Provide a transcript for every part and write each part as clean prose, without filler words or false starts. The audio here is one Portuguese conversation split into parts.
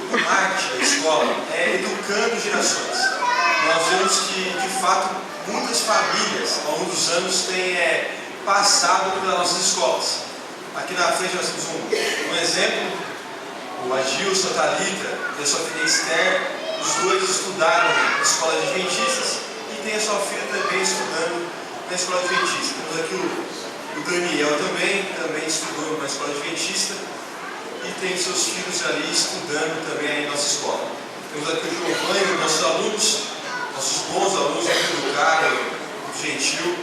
do marketing da escola é educando gerações. Nós vemos que, de fato, muitas famílias, ao longo dos anos, têm passado pelas nossas escolas. Aqui na frente nós temos um exemplo, o Agilson, a Thalita e a sua filha Esther, os dois estudaram na escola adventistas e tem a sua filha também estudando na escola adventista. Temos aqui o Daniel também estudou na escola adventista e tem seus filhos ali estudando também aí na nossa escola. Temos aqui o Giovanni, nossos alunos, nossos bons alunos, muito educados, muito gentil.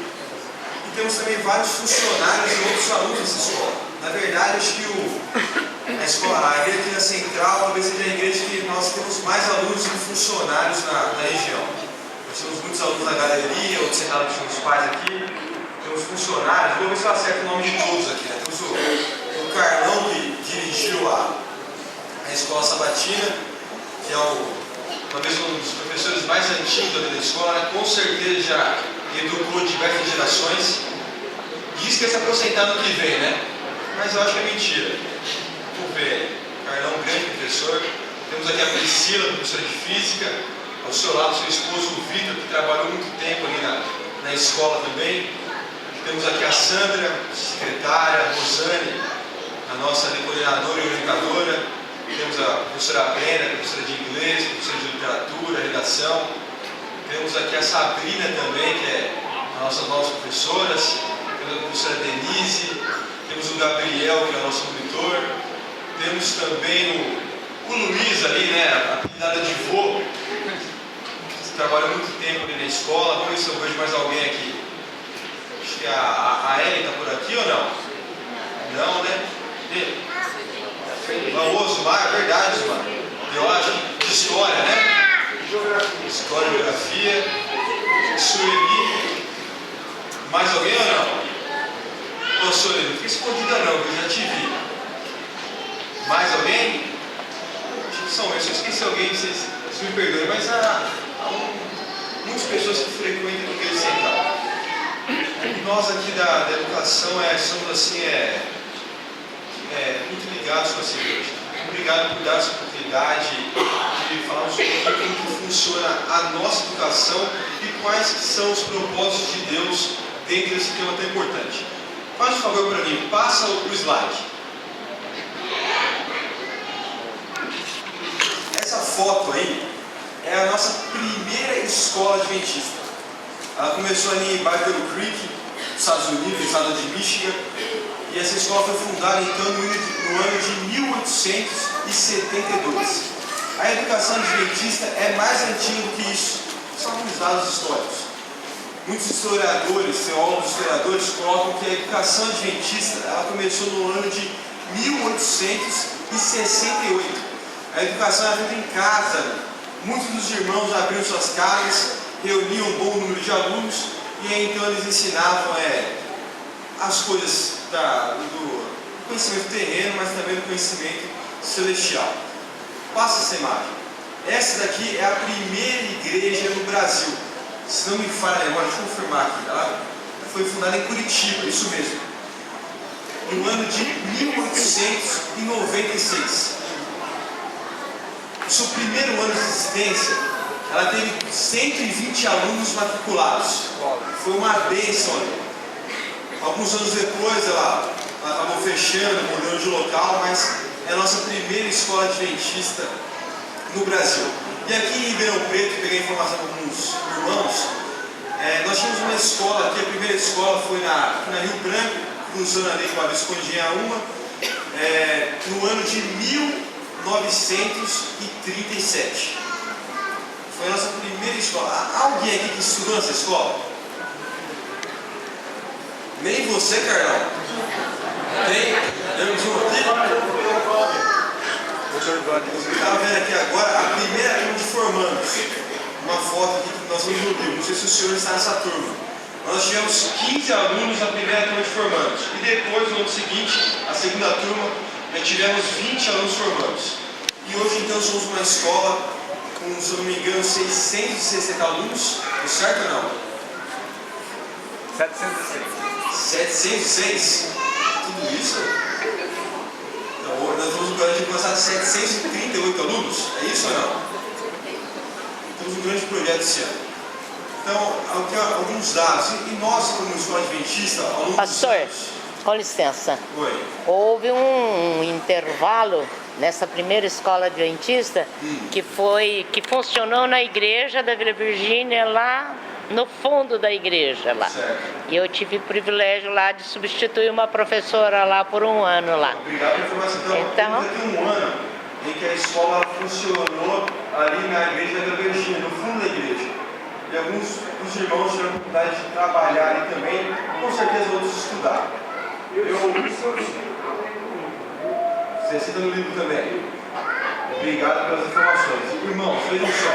E temos também vários funcionários e outros alunos dessa escola. Na verdade, acho que a igreja aqui na Central talvez seja a igreja que nós temos mais alunos do que funcionários na região. Nós temos muitos alunos na galeria, outros sentados com os pais aqui. Temos funcionários, vou ver se eu acerto o nome de todos aqui, né? Temos o Carlão, que dirigiu a escola sabatina, que é talvez um dos professores mais antigos da escola, né? Com certeza já educou diversas gerações. Diz que ia se aposentar no que vem, né? Mas eu acho que é mentira. Vamos ver, Carlão, um grande professor. Temos aqui a Priscila, professora de física. Ao seu lado, seu esposo, o Vitor, que trabalhou muito tempo ali na escola também. Temos aqui a Sandra, secretária, a Rosane, a nossa coordenadora e orientadora. Temos a professora Brena, professora de inglês, professora de literatura, redação. Temos aqui a Sabrina também, que é a nossas novas professoras. Temos a professora Denise. Temos o Gabriel, que é o nosso monitor. Temos também o Luiz ali, né, apelidado de vô, que trabalhou muito tempo ali na escola. Vamos ver se eu vejo mais alguém aqui. Acho que a Ellen está por aqui ou não? Não, né? O Osmar, é verdade, Osmar. Eu acho que de história, né? História, geografia. Sueli. Mais alguém ou não? Ô, Sueli, não fica escondida não, que eu já te vi. Mais alguém? Acho que são esses. Eu esqueci alguém, vocês me perdoem, mas há muitas pessoas que frequentam a igreja central. Nós aqui da educação somos assim, muito ligados com essa igreja. Obrigado por dar essa oportunidade de falar sobre como que funciona a nossa educação e quais são os propósitos de Deus dentro desse tema tão importante. Faz um favor para mim, passa o slide. Essa foto aí é a nossa primeira escola adventista. Ela começou ali em Battle Creek, nos Estados Unidos, no estado de Michigan, e essa escola foi fundada então no ano de 1872. A educação adventista é mais antiga do que isso, são alguns dados históricos. Muitos historiadores, teólogos historiadores, colocam que a educação adventista ela começou no ano de 1868. A educação era feita em casa, muitos dos irmãos abriam suas casas, reuniam um bom número de alunos e aí, então eles ensinavam as coisas do conhecimento terreno, mas também do conhecimento celestial. Passa essa imagem. Essa daqui é a primeira igreja no Brasil. Se não me falha a memória, deixa eu confirmar aqui. Ela foi fundada em Curitiba, isso mesmo. No ano de 1896. No seu primeiro ano de existência, ela teve 120 alunos matriculados. Foi uma bênção. Alguns anos depois ela acabou fechando, mudando de local, mas é a nossa primeira escola adventista no Brasil. E aqui em Ribeirão Preto, peguei informação com alguns irmãos, nós tínhamos uma escola aqui, a primeira escola foi na Rio Branco, cruzando ali com a Visconde Uma, no ano de 1937. Foi a nossa primeira escola. Há alguém aqui que estudou nessa escola? Nem você, Carlão? Tem? Temos um aqui? Eu estava vendo aqui agora a primeira turma de formandos. Uma foto aqui que nós vamos no Rio. Não sei se o senhor está nessa turma. Nós tivemos 15 alunos na primeira turma de formandos. E depois, no ano seguinte, a segunda turma, tivemos 20 alunos formandos. E hoje, então, somos uma escola com, se eu não me engano, 660 alunos. É certo ou não? 706. 706? Tudo isso? Então, nós vamos agora de lançado 738 alunos, é isso ou não? Temos um grande projeto esse ano. Então, aqui alguns dados. E nós, como escola adventista, ao longo Pastor, dos anos... com licença. Oi. Houve um intervalo nessa primeira escola adventista que funcionou na igreja da Vila Virgínia, lá no fundo da igreja lá. Certo. E eu tive o privilégio lá de substituir uma professora lá por um ano lá. Obrigado pela informação. Então, teve um ano em que a escola funcionou ali na igreja da Vila Virgínia, no fundo da igreja. E alguns dos irmãos tiveram a oportunidade de trabalhar ali também, com certeza outros estudar. Você cita no livro também. Obrigado pelas informações. Irmãos, vejam só.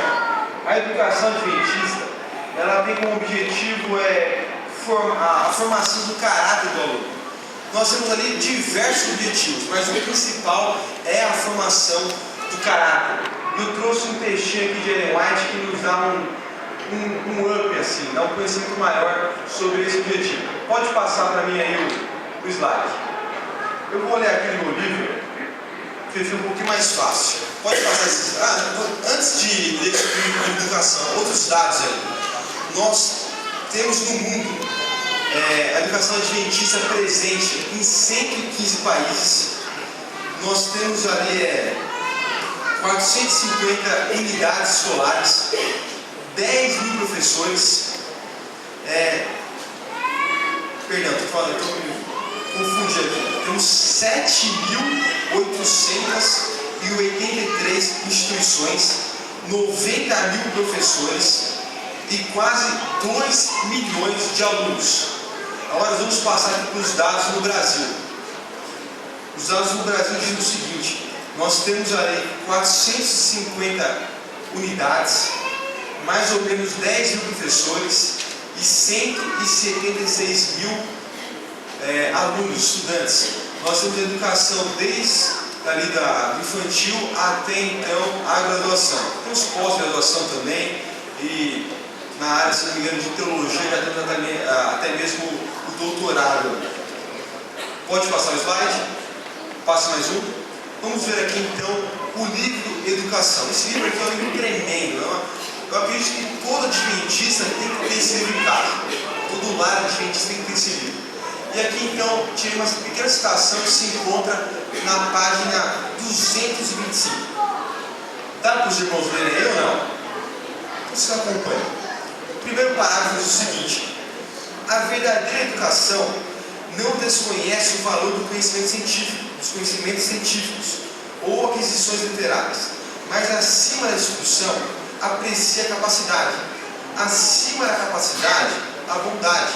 A educação adventista, ela tem como objetivo a formação do caráter do aluno. Nós temos ali diversos objetivos, mas o principal é a formação do caráter. Eu trouxe um textinho aqui de Ellen White que nos dá um up, assim, dá um conhecimento maior sobre esse objetivo. Pode passar para mim aí o slide. Eu vou ler aqui no meu livro, que fica um pouquinho mais fácil. Pode passar esses dados. Antes de ler sobre educação, outros dados aí. Nós temos no mundo a educação adventista presente em 115 países. Nós temos ali 450 unidades escolares, 10 mil professores. Perdão, estou me confundindo aqui. Temos 7.883 instituições, 90 mil professores e quase 2 milhões de alunos. Agora vamos passar aqui para os dados no Brasil. Os dados no Brasil dizem o seguinte: nós temos aí 450 unidades, mais ou menos 10 mil professores e 176 mil alunos, estudantes. Nós temos educação desde ali do infantil até então a graduação. Temos pós-graduação também e na área, se não me engano, de teologia já temos até mesmo o doutorado. Pode passar o slide? Passa mais um. Vamos ver aqui então o livro Educação. Esse livro aqui é um livro tremendo. Eu acredito que todo adventista tem que ter esse livro em casa. Todo lar adventista tem que ter esse livro. E aqui então tirei uma pequena citação que se encontra na página 225. Dá para os irmãos lerem aí ou não? Você acompanha. O primeiro parágrafo diz o seguinte: a verdadeira educação não desconhece o valor do conhecimento científico, dos conhecimentos científicos ou aquisições literárias, mas acima da instrução aprecia a capacidade, acima da capacidade, a bondade,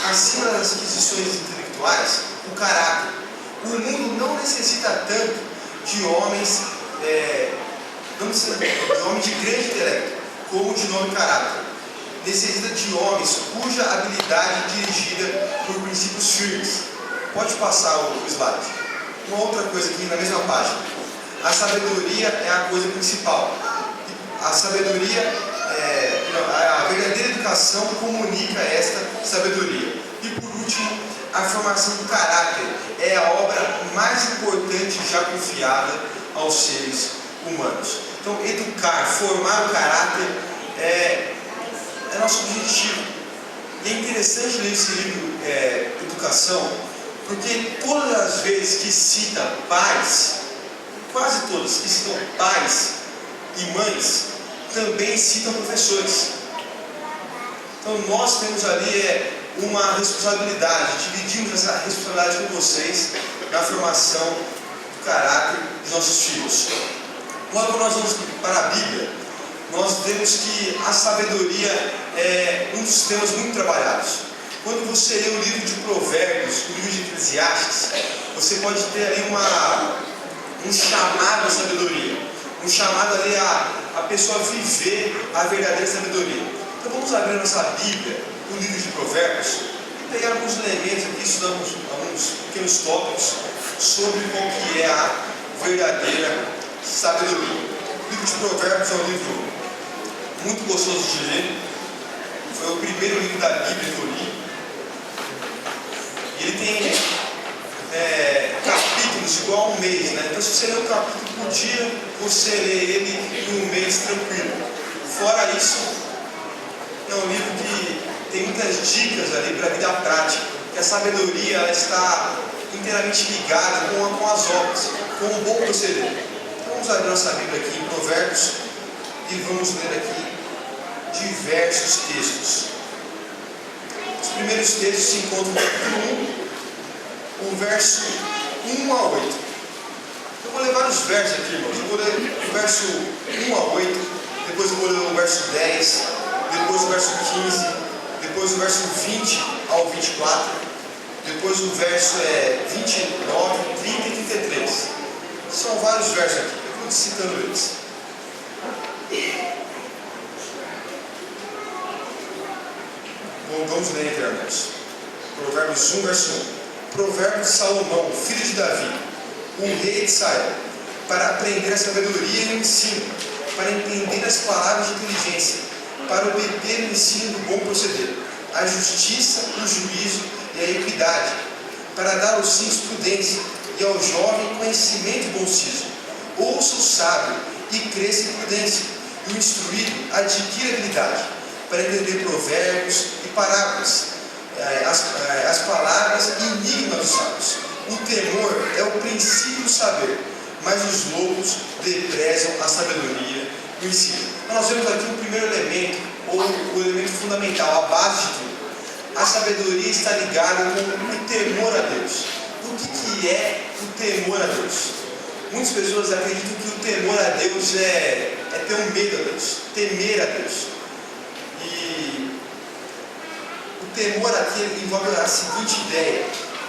acima das aquisições intelectuais, o caráter. O mundo não necessita tanto de homens, de homens de grande intelecto, como de nobre caráter. Necessita de homens cuja habilidade é dirigida por princípios firmes. Pode passar o slide. Uma outra coisa aqui na mesma página. A sabedoria é a coisa principal. A sabedoria, a verdadeira educação comunica esta sabedoria. E por último, a formação do caráter é a obra mais importante já confiada aos seres humanos. Então, educar, formar o caráter é nosso objetivo. E é interessante ler esse livro, Educação, porque todas as vezes que cita pais, quase todas que citam pais e mães, também citam professores. Então nós temos ali uma responsabilidade, dividimos essa responsabilidade com vocês na formação do caráter dos nossos filhos. Quando nós vamos para a Bíblia, nós vemos que a sabedoria é um dos temas muito trabalhados. Quando você lê o livro de Provérbios, o livro de Eclesiastes, você pode ter ali um chamado à sabedoria, um chamado ali a pessoa viver a verdadeira sabedoria. Então vamos abrir a nossa Bíblia, o livro de Provérbios, e pegar alguns elementos aqui, estudamos alguns pequenos tópicos sobre qual que é a verdadeira sabedoria. O livro de Provérbios é um livro muito gostoso de ler. Foi o primeiro livro da Bíblia que eu li. E ele tem capítulos capítulos igual a um mês, né? Então se você lê um capítulo por dia, você lê ele em um mês tranquilo. Fora isso, é um livro que tem muitas dicas ali para a vida prática, que a sabedoria ela está inteiramente ligada com as obras, com o bom proceder. Então vamos abrir nossa Bíblia aqui em Provérbios e vamos ler aqui diversos textos. Os primeiros textos se encontram no capítulo 1, o verso 1 a 8. Eu vou ler vários versos aqui, irmãos. Eu vou ler o verso 1 a 8, depois eu vou ler o verso 10, depois o verso 15, depois o verso 20 ao 24, depois o verso 29, 30 e 33. São vários versos aqui, eu vou citando eles. Bom, vamos ler então, irmãos. Provérbios 1, verso 1. Provérbios de Salomão, filho de Davi, um rei de Israel, para aprender a sabedoria e o ensino, para entender as palavras de inteligência, para obter o ensino do bom proceder, a justiça, o juízo e a equidade, para dar aos simples prudência e ao jovem conhecimento e bom siso. Ouça o sábio e cresça em prudência, e o instruído adquira habilidade, para entender provérbios e parábolas, as palavras e enigmas dos sábios. O temor é o princípio do saber, mas os loucos desprezam a sabedoria e o ensino. Nós vemos aqui o primeiro elemento, ou o elemento fundamental, a base de tudo. A sabedoria está ligada com o temor a Deus. O que é o temor a Deus? Muitas pessoas acreditam que o temor a Deus é ter um medo a Deus, temer a Deus. E o temor aqui envolve a seguinte ideia: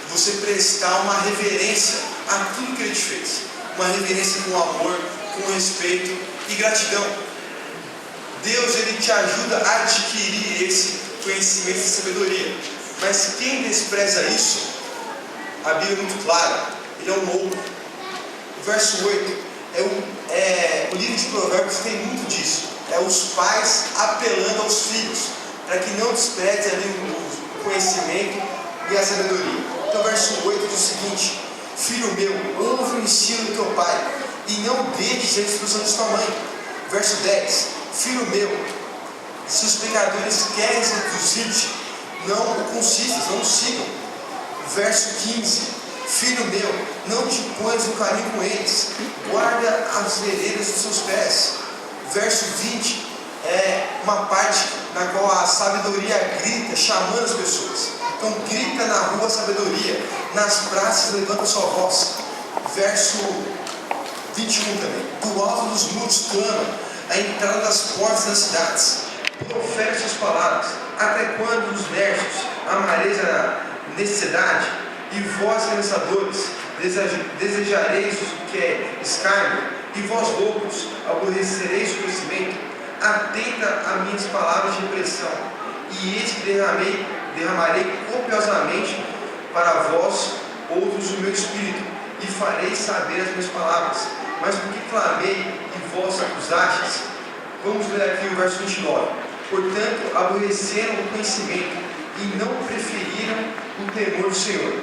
você prestar uma reverência a tudo que Ele te fez, uma reverência com amor, com respeito e gratidão. Deus ele te ajuda a adquirir esse conhecimento e sabedoria, mas quem despreza isso, a Bíblia é muito clara, ele é um louco. O verso 8 o livro de Provérbios tem muito disso, é os pais apelando aos filhos para que não desprezem ali o conhecimento e a sabedoria. Então o verso 8 diz o seguinte: filho meu, ouve o ensino do teu pai e não deixes a instrução de tua mãe. Verso 10: filho meu, se os pecadores querem seduzir-te, não o consistas, não o sigam. Verso 15: filho meu, não te ponhas no caminho com eles, guarda as veredas dos seus pés. Verso 20 é uma parte na qual a sabedoria grita, chamando as pessoas. Então grita na rua a sabedoria, nas praças levanta sua voz. Verso 21 também: do alto dos muros clama, a entrada das portas das cidades, profere suas palavras. Até quando os nervos amareis a necessidade, e vós pensadores desejareis o que é escárnio, e vós loucos aborrecereis o conhecimento? Atenta a minhas palavras de repressão, e eis que derramarei copiosamente para vós outros o meu espírito, e farei saber as minhas palavras. Mas porque clamei e vós acusastes? Vamos ler aqui o verso 29. Portanto, aborreceram o conhecimento e não preferiram o temor do Senhor,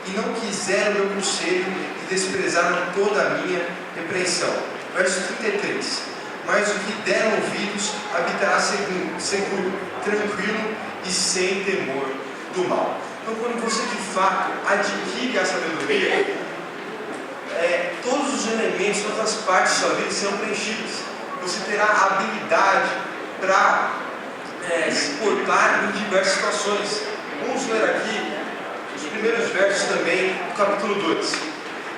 e não quiseram o meu conselho e desprezaram toda a minha repreensão. Verso 33. Mas o que deram ouvidos habitará seguro, tranquilo e sem temor do mal. Então, quando você de fato adquire a sabedoria, todos os elementos, todas as partes da sua vida serão preenchidas. Você terá habilidade para se portar em diversas situações. Vamos ler aqui os primeiros versos também do capítulo 2.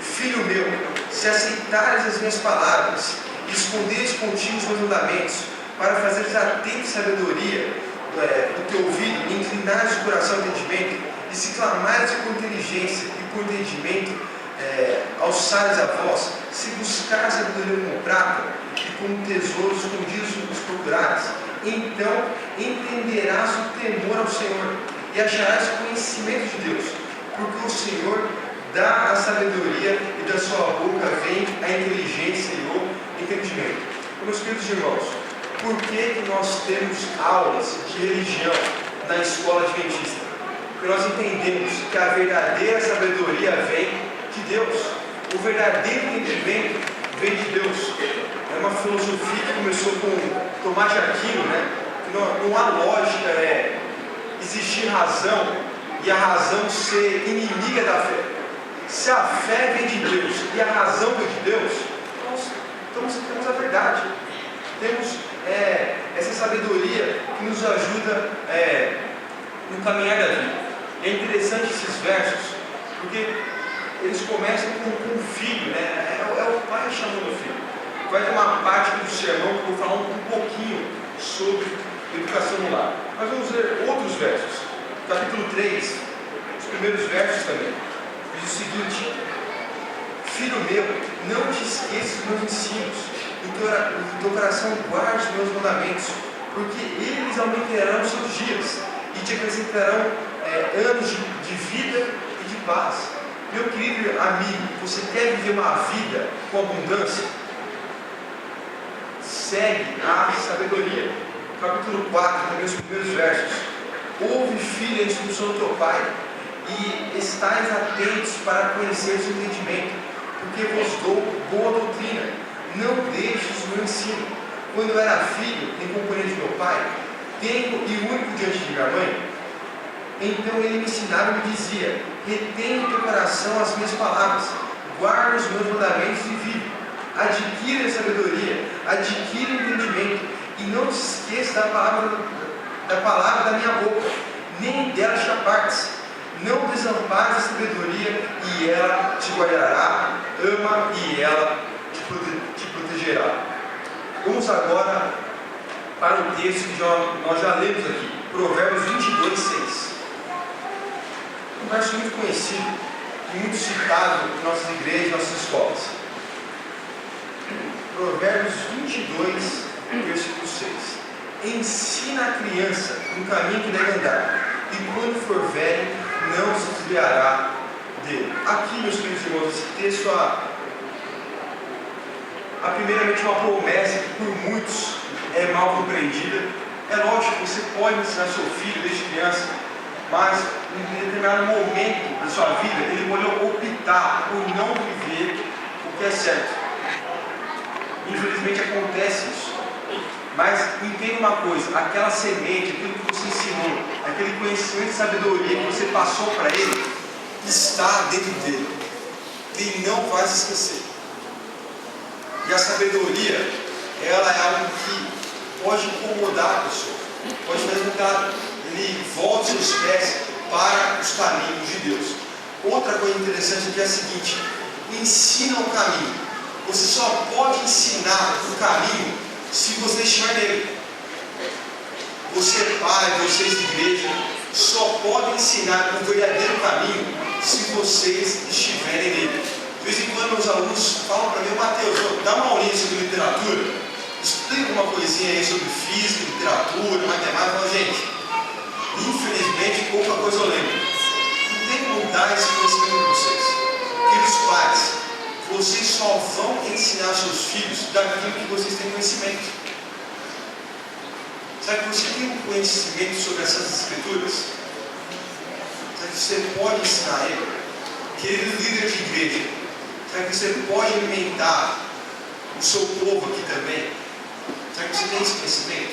Filho meu, se aceitares as minhas palavras, e esconderes contigo os meus mandamentos, para fazeres atento sabedoria do teu ouvido, e inclinares o coração ao entendimento, e se clamares com inteligência e com entendimento, alçares a voz, se buscares sabedoria como prata, e como tesouros escondidos os procurares, então entenderás o temor ao Senhor, e acharás conhecimento de Deus, porque o Senhor dá a sabedoria, e da sua boca vem a inteligência e o entendimento. Meus queridos irmãos, por que nós temos aulas de religião na escola adventista? Porque nós entendemos que a verdadeira sabedoria vem de Deus. O verdadeiro entendimento vem de Deus. É uma filosofia que começou com Tomás de Aquino, né? Que não há lógica existir razão e a razão ser inimiga da fé. Se a fé vem de Deus e a razão vem de Deus, nós temos a verdade. Temos essa sabedoria que nos ajuda no caminhar da vida. É interessante esses versos, porque eles começam com o filho, né? É o pai chamando o filho. Vai ter uma parte do sermão que eu vou falar um pouquinho sobre educação no lar. Mas vamos ler outros versos. Capítulo 3, os primeiros versos também. Diz o seguinte: Filho meu, não te esqueças dos meus ensinos, no teu coração guarde os meus mandamentos, porque eles aumentarão os seus dias e te acrescentarão anos de vida e de paz. Meu querido amigo, você quer viver uma vida com abundância? Segue a sabedoria. Capítulo 4, também os primeiros versos. Ouve, filho, a instrução do teu pai, e estais atentos para conhecer o seu entendimento, porque vos dou boa doutrina. Não deixes o meu ensino. Quando eu era filho, em companhia de meu pai, tenro e único diante de minha mãe, então ele me ensinava e me dizia: retém no teu coração as minhas palavras, guarda os meus mandamentos e vive. Adquire a sabedoria, adquire o entendimento, e não te esqueça da palavra da minha boca, nem dela te apartes. Não desampares a sabedoria, e ela te guardará. Ama, e ela te protegerá. Vamos agora para o texto que nós já lemos aqui, Provérbios 22, 6. Um verso muito conhecido e muito citado em nossas igrejas, em nossas escolas. Provérbios 22, versículo 6. Ensina a criança no caminho que deve andar, e quando for velho, não se desviará dele. Aqui, meus queridos irmãos, esse texto primeiramente uma promessa que por muitos é mal compreendida. É lógico que você pode ensinar seu filho desde criança, mas em determinado momento da sua vida ele pode optar por não viver o que é certo. Infelizmente acontece isso. Mas entenda uma coisa: aquela semente, aquilo que você ensinou, aquele conhecimento e sabedoria que você passou para ele, está dentro dele. Ele não vai se esquecer. E a sabedoria, ela é algo que pode incomodar a pessoa, pode fazer com que ele volte seus pés para os caminhos de Deus. Outra coisa interessante aqui é a seguinte: ensina o caminho. Você só pode ensinar o caminho se você estiver nele. Você, pai, vocês, igreja, só podem ensinar o verdadeiro caminho se vocês estiverem nele. De vez em quando os alunos falam para mim: Mateus, dá uma aulinha sobre literatura, explica uma coisinha aí sobre física, literatura, matemática. Mas, gente, infelizmente pouca coisa eu lembro. Não tem como dar esse conhecimento para vocês. Queridos pais, vocês só vão ensinar seus filhos daquilo que vocês têm conhecimento. Será que você tem um conhecimento sobre essas escrituras? Será que você pode ensinar ele? Querido líder de igreja, será que você pode alimentar o seu povo aqui também? Será que você tem esse conhecimento?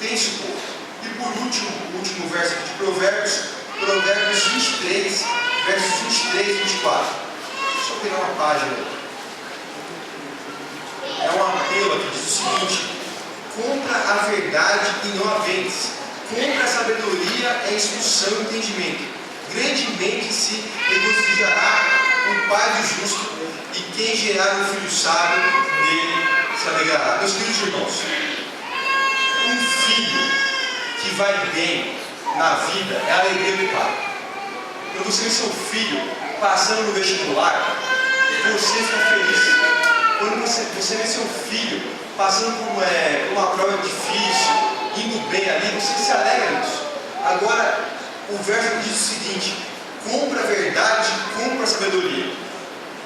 Tem esse povo. E por último, o último verso aqui de Provérbios 23, versos 23 e 24. Deixa eu pegar uma página. É um apelo aqui, diz o seguinte: compra a verdade e não a vendes. Compra a sabedoria, a instrução e o entendimento. Grandemente se regozijará o pai do justo, e quem gerar um filho sábio, dele se alegrará. Meus queridos irmãos, um filho que vai bem na vida é a alegria do pai. Quando você vê seu filho passando no vestibular, você fica feliz. Quando você vê seu filho passando por uma prova difícil, indo bem ali, você se alegra nisso. Agora, o verso diz o seguinte: compra a verdade, compra a sabedoria.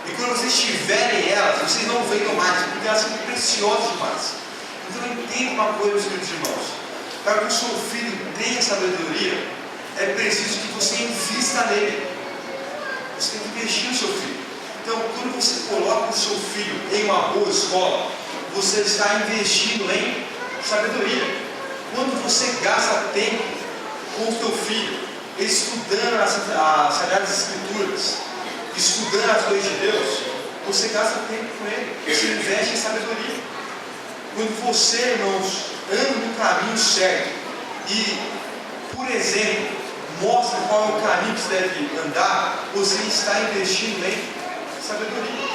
E quando vocês tiverem elas, vocês não venham mais, porque elas são preciosas demais. Então entenda uma coisa, meus queridos irmãos: para que o seu filho tenha sabedoria, é preciso que você invista nele. Você tem que investir no seu filho. Então, quando você coloca o seu filho em uma boa escola, você está investindo em sabedoria. Quando você gasta tempo com o seu filho, estudando as Sagradas Escrituras, estudando as leis de Deus, você gasta tempo com ele, você investe em sabedoria. Quando você, irmãos, anda no caminho certo e, por exemplo, mostra qual é o caminho que você deve andar, você está investindo em sabedoria.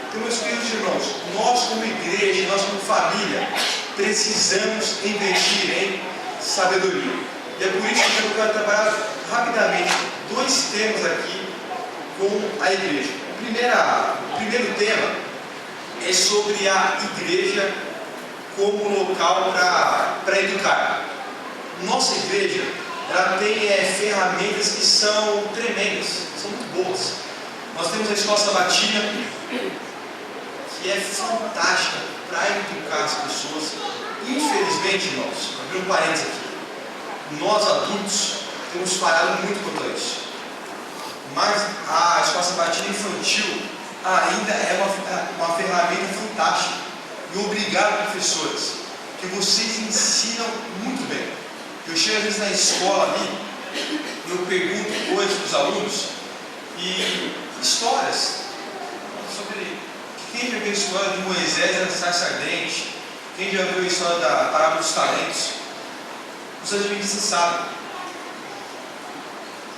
Então, meus queridos irmãos, nós como igreja, nós como família, precisamos investir em sabedoria. E é por isso que eu quero trabalhar rapidamente dois temas aqui com a igreja. O primeiro tema é sobre a igreja como local para educar. Nossa igreja, ela tem ferramentas que são tremendas, são muito boas. Nós temos a escola sabatina, que é fantástica para educar as pessoas. Infelizmente, irmãos, abrir um parênteses aqui, nós adultos temos falhado muito quanto a isso. Mas a escola sabatina infantil ainda é uma ferramenta fantástica. E obrigado, professores, que vocês ensinam muito bem. Eu chego às vezes na escola ali, eu pergunto coisas para os alunos e histórias sobre quem já viu a história de Moisés e da sarça ardente, quem já viu a história da parábola dos talentos. Os adventistas sabem.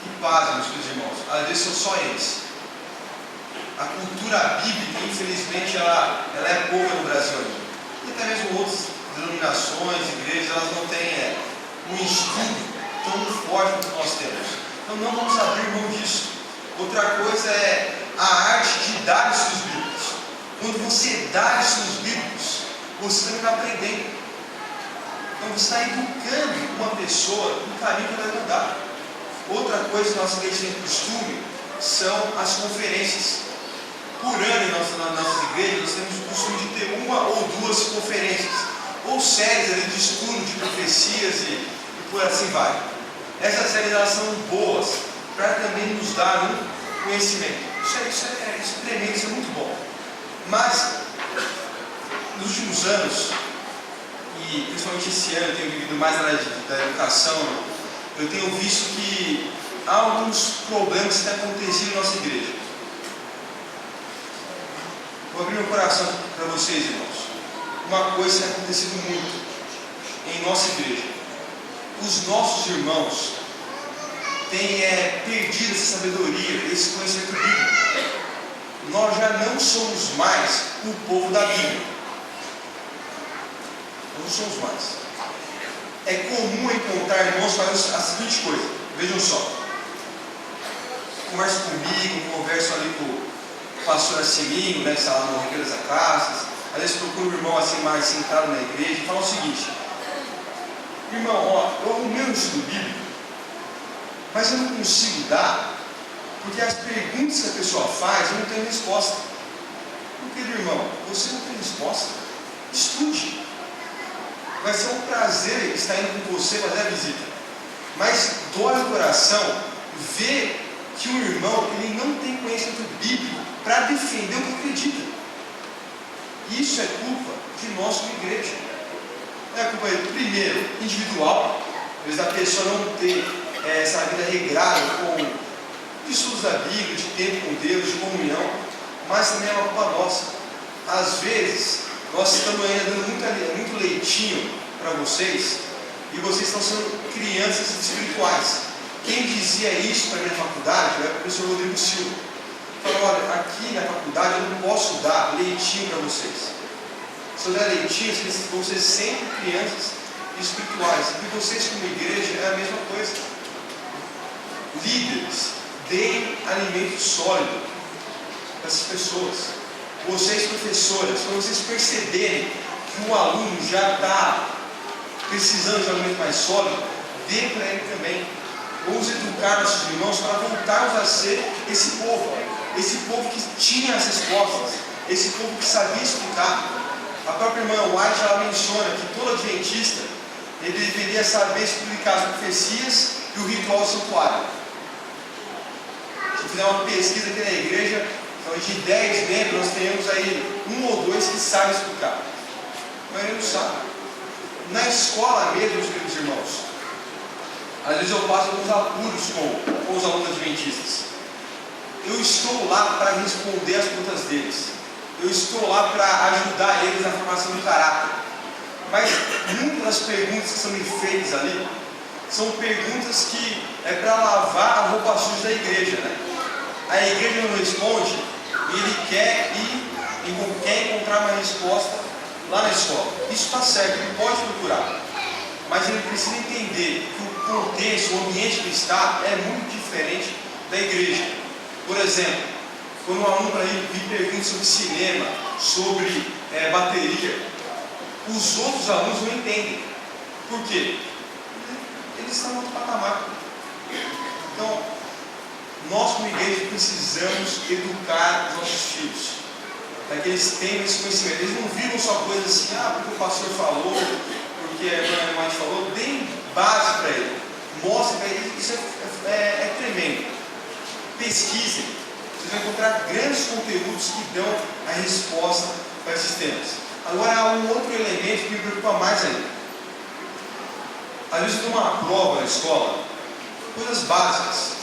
E pasmem, meus queridos irmãos, às vezes são só eles. A cultura bíblica, infelizmente, ela é pouca no Brasil ainda. E até mesmo outras denominações, igrejas, elas não têm um estudo tão forte quanto nós temos. Então não vamos abrir mão disso. Outra coisa é a arte de dar estudos bíblicos. Quando você dá estudos bíblicos, você também vai aprendendo. Então você está educando uma pessoa no caminho que ela deve andar. Outra coisa que nossa igreja tem costume são as conferências. Por ano, nas nossas igrejas, nós temos o costume de ter uma ou duas conferências, ou séries ali de estudo de profecias e por assim vai. Essas séries elas são boas para também nos dar um conhecimento. Isso é tremendo, isso é muito bom. Mas, nos últimos anos, e principalmente esse ano, eu tenho vivido mais na área da educação, eu tenho visto que há alguns problemas que têm acontecido na nossa igreja. Vou abrir meu coração para vocês, irmãos. Uma coisa tem acontecido muito em nossa igreja. Os nossos irmãos têm perdido essa sabedoria, esse conhecimento bíblico. Nós já não somos mais o povo da Bíblia. Não somos mais. É comum encontrar irmãos fazendo a seguinte coisa. Vejam só. Conversa comigo, converso ali com o pastor Assiminho, né, que está lá no Ribeiro das Acácias. Às vezes procuro um irmão assim mais sentado na igreja e fala o seguinte: irmão, ó, eu arrumei um estudo bíblico, mas eu não consigo dar, porque as perguntas que a pessoa faz, eu não tenho resposta. Meu querido irmão, você não tem resposta? Estude. Vai ser um prazer estar indo com você fazer a visita. Mas dói no coração ver que o irmão ele não tem conhecimento bíblico para defender o que acredita. Isso é culpa de nós como igreja. É culpa, primeiro, individual, às vezes a pessoa não ter essa vida regrada com estudos da Bíblia, de tempo com Deus, de comunhão, mas também é uma culpa nossa. Às vezes, nós estamos ainda dando muito leitinho para vocês, e vocês estão sendo crianças espirituais. Quem dizia isso para mim na faculdade era o professor Rodrigo Silva. Falou: olha, aqui na faculdade eu não posso dar leitinho para vocês. Se eu der leitinho, vocês vão ser sempre crianças espirituais. E vocês como igreja é a mesma coisa. Líderes, deem alimento sólido para essas pessoas. Vocês professores, quando vocês perceberem que um aluno já está precisando de alimento mais sólido, dê para ele também. Vamos educar nossos irmãos para voltarmos a ser esse povo que tinha as respostas, esse povo que sabia explicar. A própria irmã White ela menciona que todo adventista ele deveria saber explicar as profecias e o ritual do santuário. Se fizer uma pesquisa aqui na igreja, Então, de 10 membros, nós temos aí 1 ou 2 que sabem explicar. Mas ele não sabe. Na escola mesmo, meus queridos irmãos, às vezes eu passo alguns apuros com os alunos adventistas. Eu estou lá para responder as perguntas deles. Eu estou lá para ajudar eles na formação do caráter. Mas muitas das perguntas que são me feitas ali são perguntas que é para lavar a roupa suja da igreja, né? A igreja não responde e ele quer encontrar uma resposta lá na escola. Isso está certo, ele pode procurar. Mas ele precisa entender que o contexto, o ambiente que ele está é muito diferente da igreja. Por exemplo, quando um aluno me pergunta sobre cinema, sobre bateria, os outros alunos não entendem. Por quê? Eles estão em outro patamar. Então, nós como igreja precisamos educar os nossos filhos, para que eles tenham esse conhecimento. Eles não vivam só coisas assim, porque o pastor falou, porque a minha mãe falou. Deem base para ele, mostre para ele. Isso é tremendo. Pesquisem, vocês vão encontrar grandes conteúdos que dão a resposta para esses temas. Agora há um outro elemento que me preocupa mais ainda. Às vezes eu dou uma prova na escola, coisas básicas,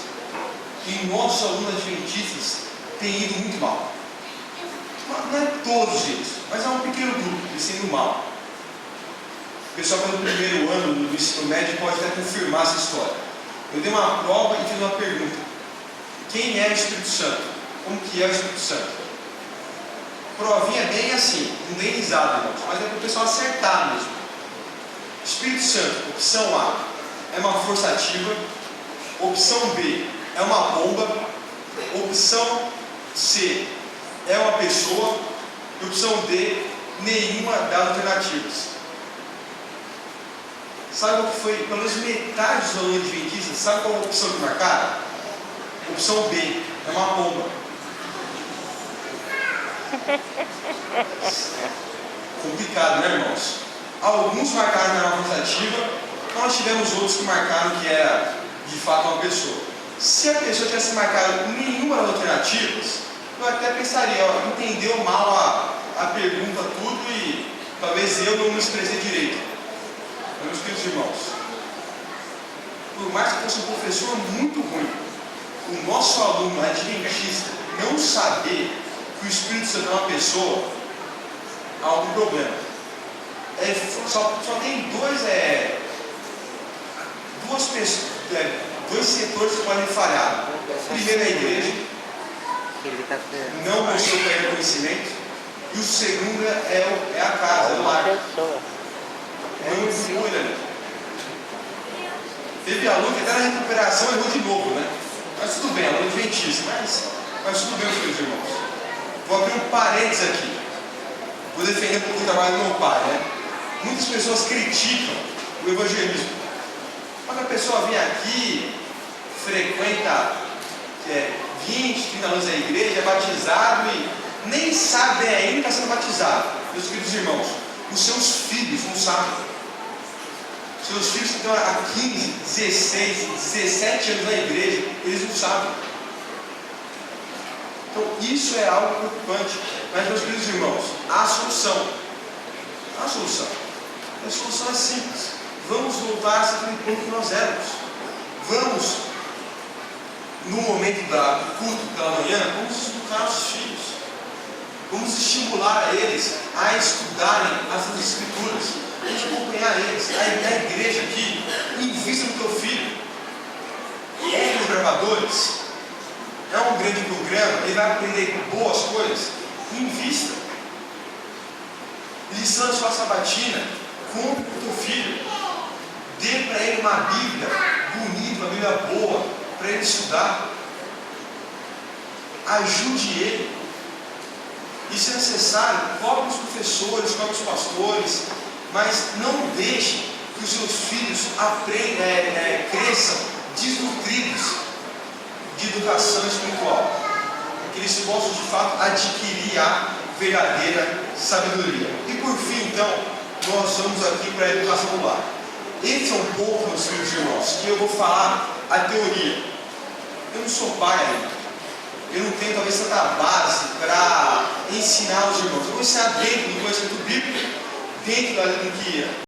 e nossos alunos adventistas têm ido muito mal. Não é todos eles, mas é um pequeno grupo, eles têm ido mal. O pessoal pelo primeiro ano do ensino médio pode até confirmar essa história. Eu dei uma prova e fiz uma pergunta: quem é o Espírito Santo? Como que é o Espírito Santo? Provinha bem assim, não dei risada, irmãos, mas é para o pessoal acertar mesmo. Espírito Santo, opção A, é uma força ativa. Opção B, é uma bomba. Opção C, é uma pessoa. E opção D, nenhuma das alternativas. Sabe o que foi? Pelo menos metade dos alunos adventistas, sabe qual é a opção que marcaram? Opção B, é uma bomba. Complicado, né, irmãos? Alguns marcaram que era uma força ativa, nós tivemos outros que marcaram que era de fato uma pessoa. Se a pessoa tivesse marcado nenhuma das alternativas, eu até pensaria, entendeu mal a pergunta tudo e talvez eu não me expressei direito. Meus queridos irmãos, por mais que fosse um professor muito ruim, o nosso aluno adventista não saber que o Espírito Santo é uma pessoa, há algum problema. Só tem dois setores que podem falhar. Primeiro é a igreja, não mostrou para ele conhecimento, e o segundo é a casa, é o lar. Não procura ali. Teve aluno que até na recuperação errou de novo, né? Mas tudo bem, aluno adventista, mas tudo bem, meus irmãos. Vou abrir um parênteses aqui. Vou defender um pouco o trabalho do meu pai, né? Muitas pessoas criticam o evangelismo. Quando a pessoa vem aqui, frequenta 20, 30 anos da igreja, é batizado e nem sabe ainda que está sendo batizado. Meus queridos irmãos, os seus filhos não sabem. Seus filhos que estão há 15, 16, 17 anos na igreja, eles não sabem. Então isso é algo preocupante. Mas, meus queridos irmãos, há a solução. Há a solução. A solução é simples. Vamos voltar a ser aquele ponto que nós éramos. Vamos, no momento do culto pela manhã, vamos educar nossos filhos. Vamos estimular a eles a estudarem as Escrituras. A gente acompanhar eles. A igreja aqui, invista no teu filho. Compre os gravadores. É um grande programa, ele vai aprender boas coisas. Invista. Lição de sua sabatina. Compre para o teu filho. Dê para ele uma Bíblia bonita, uma Bíblia boa, para ele estudar. Ajude ele. E se necessário, cobre os professores, cobre os pastores, mas não deixe que os seus filhos cresçam desnutridos de educação espiritual, para que eles possam de fato adquirir a verdadeira sabedoria. E por fim, então, nós vamos aqui para a educação do lar. Esse é um pouco, meus queridos irmãos, que eu vou falar a teoria. Eu não sou pai ainda. eu não tenho talvez tanta base para ensinar os irmãos. Eu vou ensinar dentro do conhecimento bíblico, dentro do que